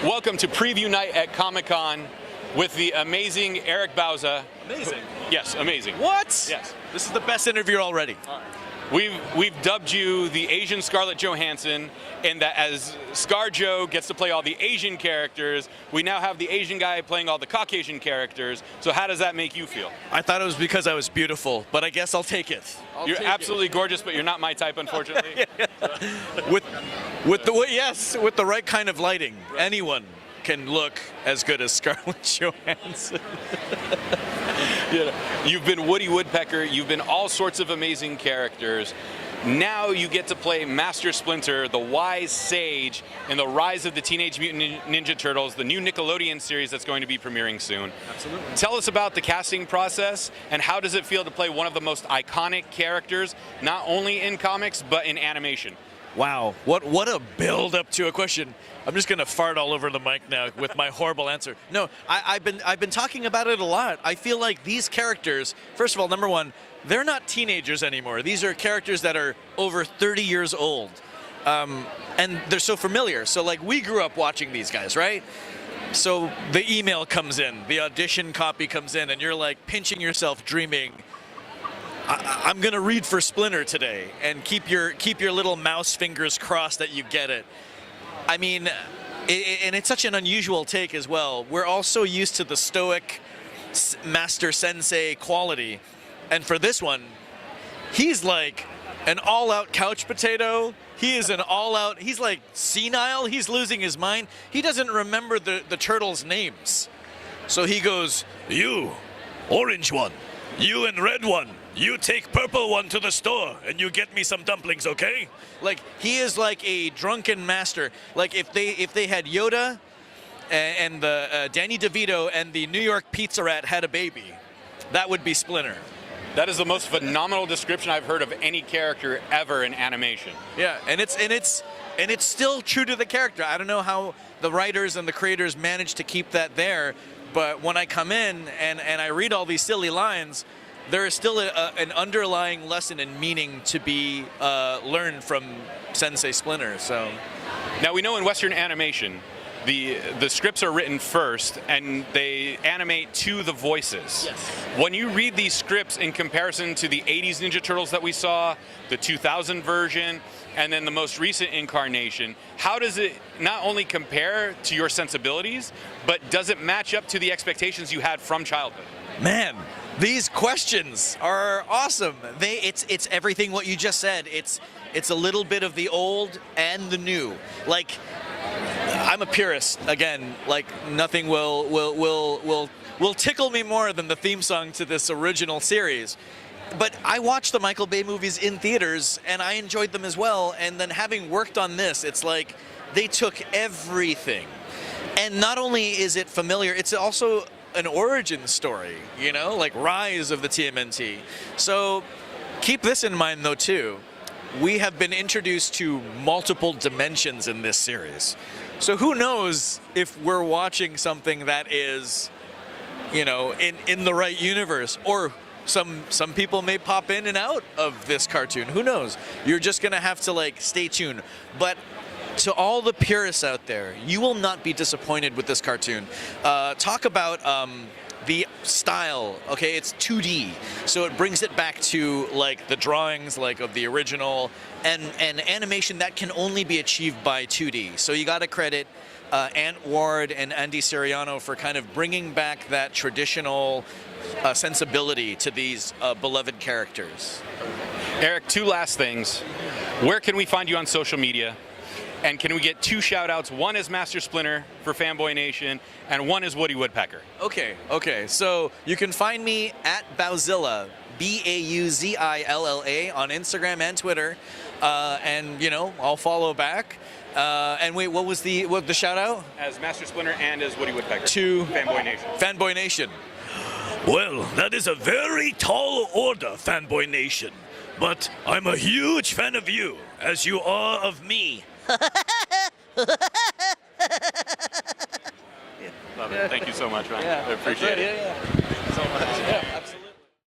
Welcome to Preview Night at Comic-Con with the amazing Eric Bauza. Amazing. Yes, amazing. What? Yes. This is the best interview already. We've dubbed you the Asian Scarlett Johansson, and that as ScarJo gets to play all the Asian characters, we now have the Asian guy playing all the Caucasian characters. So how does that make you feel? I thought it was because I was beautiful, but I guess I'll take it. You're absolutely gorgeous, but you're not my type, unfortunately. with the right kind of lighting, anyone can look as good as Scarlett Johansson. You've been Woody Woodpecker, you've been all sorts of amazing characters. Now you get to play Master Splinter, the wise sage in the Rise of the Teenage Mutant Ninja Turtles, the new Nickelodeon series that's going to be premiering soon. Absolutely. Tell us about the casting process and how does it feel to play one of the most iconic characters, not only in comics, but in animation? Wow, what a build up to a question. I'm just gonna fart all over the mic now with my horrible answer. No, I've been talking about it a lot. I feel like these characters, first of all, number one, they're not teenagers anymore. These are characters that are over 30 years old. And they're so familiar. So like we grew up watching these guys, right? So the email comes in, the audition copy comes in, and you're like pinching yourself dreaming, I'm gonna read for Splinter today, and keep your little mouse fingers crossed that you get it. I mean, and it's such an unusual take as well. We're all so used to the stoic master sensei quality, and for this one, he's like an all-out couch potato. He is an all-out. He's like senile. He's losing his mind. He doesn't remember the turtles' names, so he goes, "You, orange one. You and red one. You take purple one to the store and you get me some dumplings, okay?" Like he is like a drunken master. Like if they had Yoda and the Danny DeVito and the New York Pizza Rat had a baby, that would be Splinter. That is the most phenomenal description I've heard of any character ever in animation. Yeah, and it's still true to the character. I don't know how the writers and the creators managed to keep that there, but when I come in and I read all these silly lines, there is still an underlying lesson and meaning to be learned from Sensei Splinter. So, now we know in Western animation, the scripts are written first and they animate to the voices. yes. When you read these scripts in comparison to the 80s Ninja Turtles that we saw, the 2000 version, and then the most recent incarnation, how does it not only compare to your sensibilities, but does it match up to the expectations you had from childhood? Man, these questions are awesome. It's everything what you just said. It's a little bit of the old and the new. Like, I'm a purist again. Like nothing will tickle me more than the theme song to this original series. But I watched the Michael Bay movies in theaters and I enjoyed them as well. And then having worked on this, it's like they took everything. And not only is it familiar, it's also an origin story, you know, like Rise of the TMNT. So keep this in mind though too. We have been introduced to multiple dimensions in this series. So who knows if we're watching something that is, you know, in the right universe, or some people may pop in and out of this cartoon. Who knows? You're just gonna have to like stay tuned. But to all the purists out there, you will not be disappointed with this cartoon. Talk about the style. Okay, it's 2D, so it brings it back to like the drawings like of the original, and animation that can only be achieved by 2D. So you got to credit Ant Ward and Andy Siriano for kind of bringing back that traditional sensibility to these beloved characters. Eric, two last things. Where can we find you on social media? And can we get two shout-outs? One is Master Splinter for Fanboy Nation, and one is Woody Woodpecker. Okay. So you can find me at Bauzilla, Bauzilla, on Instagram and Twitter, and you know I'll follow back. And wait, what was the shout-out? As Master Splinter and as Woody Woodpecker. To Fanboy Nation. Fanboy Nation. Well, that is a very tall order, Fanboy Nation. But I'm a huge fan of you, as you are of me. Love it. Thank you so much, man. Yeah, I appreciate it. Yeah. So much. Yeah, absolutely.